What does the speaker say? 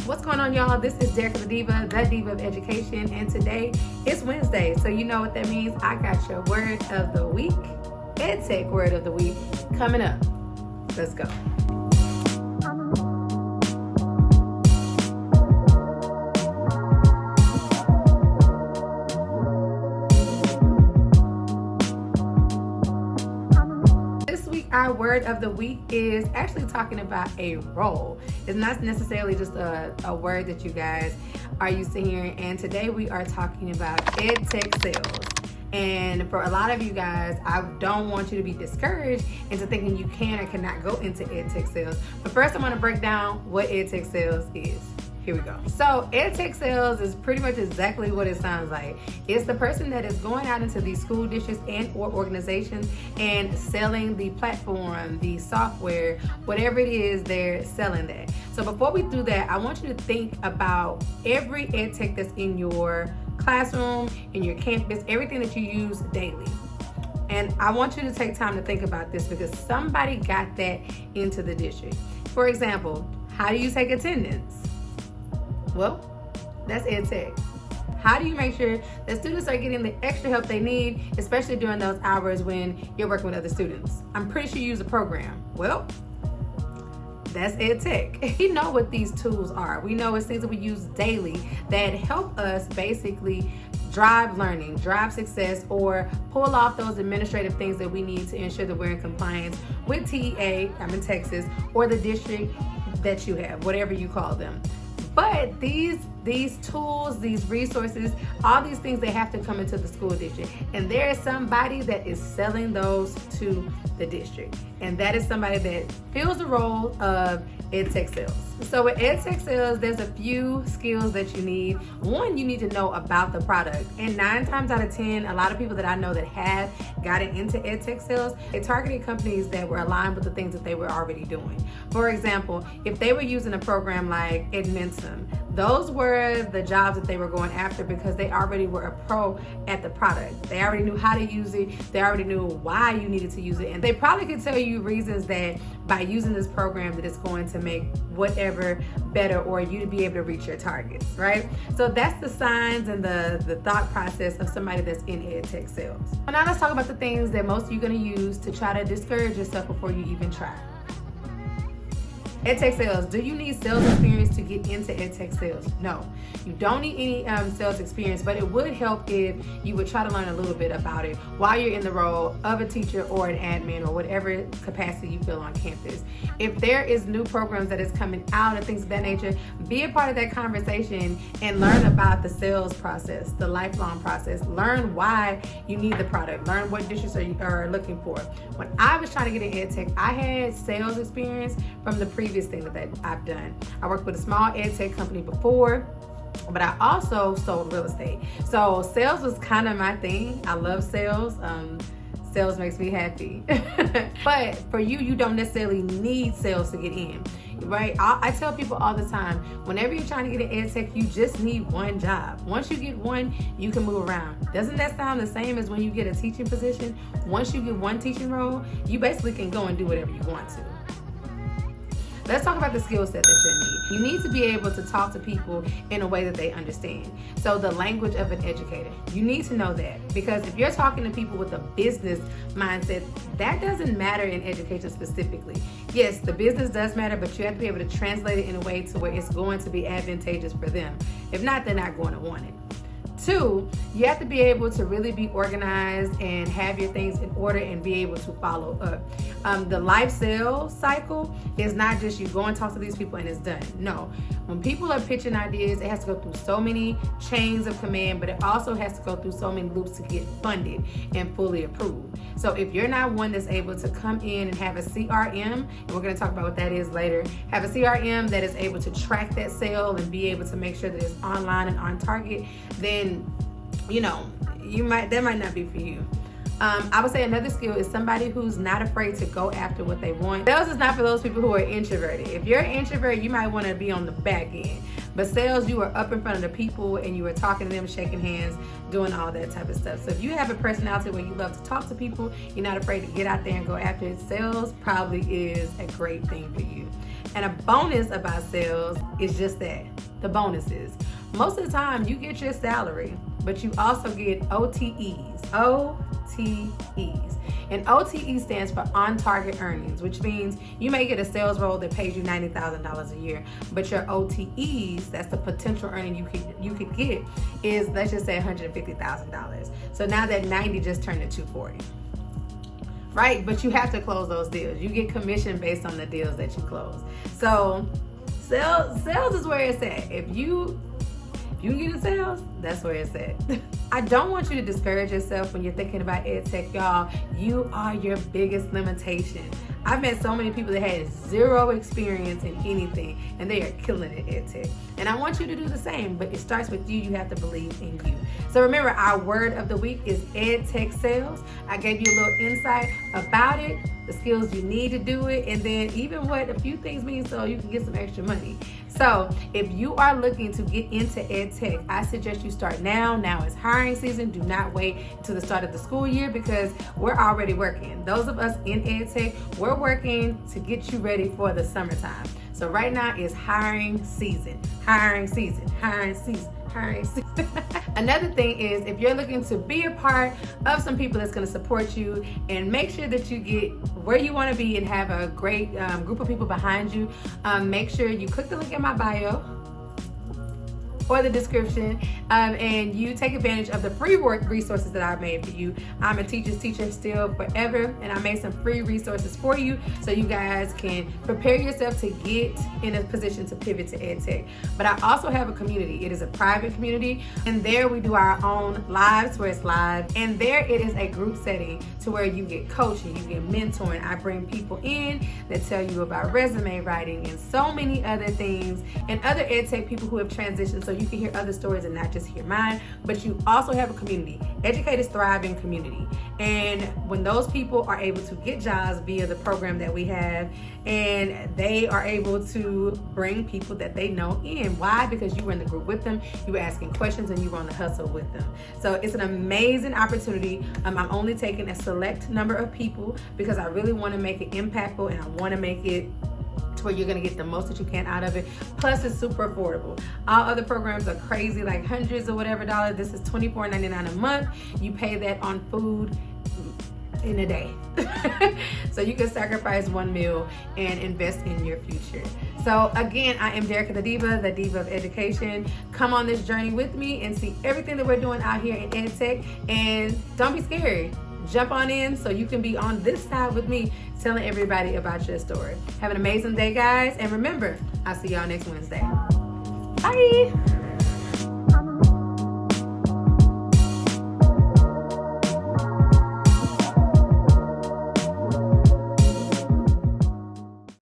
What's going on, y'all? This is Derek the Diva of Education, and today is Wednesday, so you know what that means. I got your word of the week, EdTech word of the week, coming up. Let's go. Our word of the week is actually talking about a role. It's not necessarily just a word that you guys are used to hearing. And today we are talking about EdTech Sales. And for a lot of you guys, I don't want you to be discouraged into thinking you can or cannot go into EdTech Sales. But first, I'm going to break down what EdTech Sales is. Here we go. So EdTech Sales is pretty much exactly what it sounds like. It's the person that is going out into these school districts and or organizations and selling the platform, the software, whatever it is, they're selling that. So before we do that, I want you to think about every EdTech that's in your classroom, in your campus, everything that you use daily. And I want you to take time to think about this because somebody got that into the district. For example, how do you take attendance? Well, that's EdTech. How do you make sure that students are getting the extra help they need, especially during those hours when you're working with other students? I'm pretty sure you use a program. Well, that's EdTech. We know what these tools are. We know it's things that we use daily that help us basically drive learning, drive success, or pull off those administrative things that we need to ensure that we're in compliance with TEA, I'm in Texas, or the district that you have, whatever you call them. But these tools, these resources, all these things, they have to come into the school district. And there is somebody that is selling those to the district. And that is somebody that fills the role of EdTech Sales. So with EdTech Sales, there's a few skills that you need. One, you need to know about the product. And 9 times out of 10, a lot of people that I know that have gotten into EdTech Sales, they targeted companies that were aligned with the things that they were already doing. For example, if they were using a program like Edmentum, those were the jobs that they were going after because they already were a pro at the product. They already knew how to use it. They already knew why you needed to use it. And they probably could tell you reasons that by using this program that it's going to make whatever better or you to be able to reach your targets, right? So that's the signs and the thought process of somebody that's in EdTech Sales. So now let's talk about the things that most of you are going to use to try to discourage yourself before you even try. EdTech Sales. Do you need sales experience to get into EdTech Sales? No, you don't need any sales experience, but it would help if you would try to learn a little bit about it while you're in the role of a teacher or an admin or whatever capacity you feel on campus. If there is new programs that is coming out and things of that nature, be a part of that conversation and learn about the sales process, the lifelong process. Learn why you need the product. Learn what districts are looking for. When I was trying to get in EdTech, I had sales experience from the previous thing that I've done. I worked with a small EdTech company before, but I also sold real estate. So sales was kind of my thing. I love sales. Sales makes me happy. But for you, you don't necessarily need sales to get in, right? I tell people all the time, whenever you're trying to get an EdTech, you just need one job. Once you get one, you can move around. Doesn't that sound the same as when you get a teaching position? Once you get one teaching role, you basically can go and do whatever you want to. Let's talk about the skill set that you need. You need to be able to talk to people in a way that they understand. So the language of an educator, you need to know that, because if you're talking to people with a business mindset, that doesn't matter in education specifically. Yes, the business does matter, but you have to be able to translate it in a way to where it's going to be advantageous for them. If not, they're not going to want it. 2, you have to be able to really be organized and have your things in order and be able to follow up. The life sales cycle is not just you go and talk to these people and it's done. No, when people are pitching ideas, it has to go through so many chains of command, but it also has to go through so many loops to get funded and fully approved. So if you're not one that's able to come in and have a CRM, and we're going to talk about what that is later, have a CRM that is able to track that sale and be able to make sure that it's online and on target, then that might not be for you. I would say another skill is somebody who's not afraid to go after what they want. Sales is not for those people who are introverted. If you're an introvert, you might want to be on the back end. But sales, you are up in front of the people and you are talking to them, shaking hands, doing all that type of stuff. So if you have a personality where you love to talk to people, you're not afraid to get out there and go after it, sales probably is a great thing for you. And a bonus about sales is just that, the bonuses. Most of the time you get your salary, but you also get OTEs. OTEs. And OTE stands for on target earnings, which means you may get a sales role that pays you $90,000 a year, but your OTEs, that's the potential earning you could get, is, let's just say, $150,000. So now that 90 just turned to 240. Right? But you have to close those deals. You get commission based on the deals that you close. So sales is where it's at. If you get in sales, that's where it's at. I don't want you to discourage yourself when you're thinking about EdTech, y'all. You are your biggest limitation. I've met so many people that had zero experience in anything, and they are killing it at EdTech. And I want you to do the same, but it starts with you. You have to believe in you. So remember, our word of the week is EdTech Sales. I gave you a little insight about it, the skills you need to do it, and then even what a few things mean so you can get some extra money. So if you are looking to get into EdTech, I suggest you start now. Now is hiring season. Do not wait until the start of the school year because we're already working. Those of us in EdTech, we're working to get you ready for the summertime. So right now is hiring season, hiring season, hiring season. Another thing is, if you're looking to be a part of some people that's going to support you and make sure that you get where you want to be and have a great group of people behind you, make sure you click the link in my bio or the description, and you take advantage of the free work resources that I made for you. I'm a teacher's teacher still forever, and I made some free resources for you so you guys can prepare yourself to get in a position to pivot to EdTech. But I also have a community. It is a private community, and there we do our own lives where it's live, and there it is a group setting to where you get coaching, you get mentoring. I bring people in that tell you about resume writing and so many other things, and other EdTech people who have transitioned, so you can hear other stories and not just hear mine. But you also have a community. Educators thrive in community, and when those people are able to get jobs via the program that we have, and they are able to bring people that they know in. Why? Because you were in the group with them, you were asking questions, and you were on the hustle with them. So it's an amazing opportunity. I'm only taking a select number of people because I really want to make it impactful, and I want to make it to where you're going to get the most that you can out of it. Plus, it's super affordable. All other programs are crazy, like hundreds or whatever dollars. This is $24.99 a month. You pay that on food in a day. So you can sacrifice one meal and invest in your future. So again, I am Derek the Diva of Education. Come on this journey with me and see everything that we're doing out here in EdTech, and don't be scared. Jump on in so you can be on this side with me telling everybody about your story. Have an amazing day, guys, and remember, I'll see y'all next Wednesday. Bye.